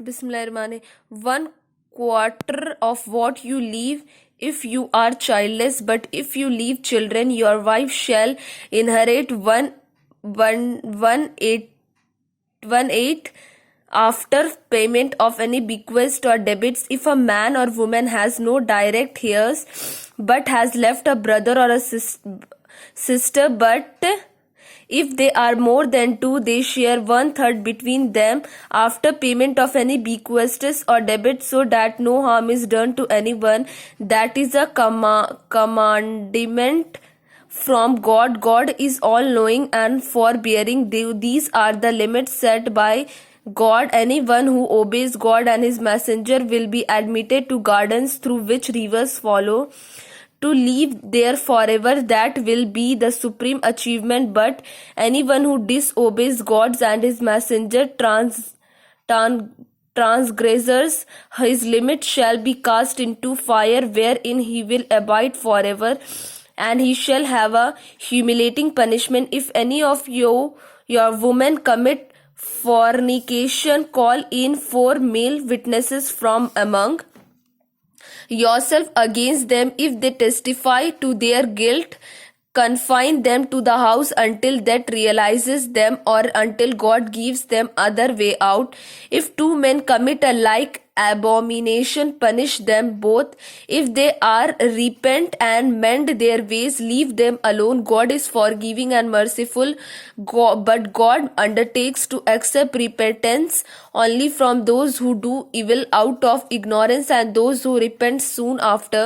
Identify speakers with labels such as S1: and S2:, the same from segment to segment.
S1: Bismillahirrahmanirrahim. 1/4 of what you leave if you are childless, but if you leave children, your wife shall inherit one eighth after payment of any bequest or debits. If a man or woman has no direct heirs but has left a brother or a sister, but if they are more than two, they share 1/3 between them after payment of any bequests or debits, so that no harm is done to anyone. That is a commandment from God. God is all-knowing and forbearing. These are the limits set by God. Anyone who obeys God and His messenger will be admitted to gardens through which rivers follow, to live there forever. That will be the supreme achievement. But anyone who disobeys God and His messenger transgressors His limit shall be cast into fire, wherein he will abide forever, and he shall have a humiliating punishment. If any of your women commit fornication, call in 4 male witnesses from among yourself against them. If they testify to their guilt, confine them to the house until that realizes them, or until God gives them other way out. If 2 men commit a like abomination, punish them both. If they are repent and mend their ways, leave them alone. God is forgiving and merciful. But God undertakes to accept repentance only from those who do evil out of ignorance and those who repent soon after.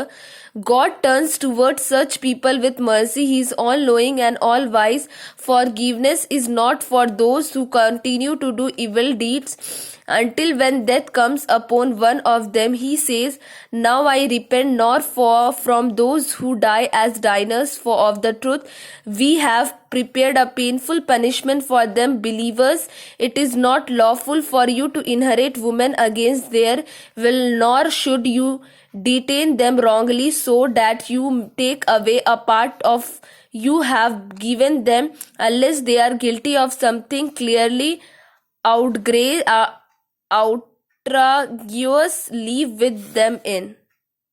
S1: God turns towards such people with mercy. He is all-knowing and all-wise. Forgiveness is not for those who continue to do evil deeds until when death comes upon one of them. He says, "Now I repent, nor from those who die as diners, for of the truth we have prepared a painful punishment for them. Believers, it is not lawful for you to inherit women against their will, nor should you detain them wrongly, so that you take away a part of you have given them, unless they are guilty of something clearly outrageous. Leave with them in."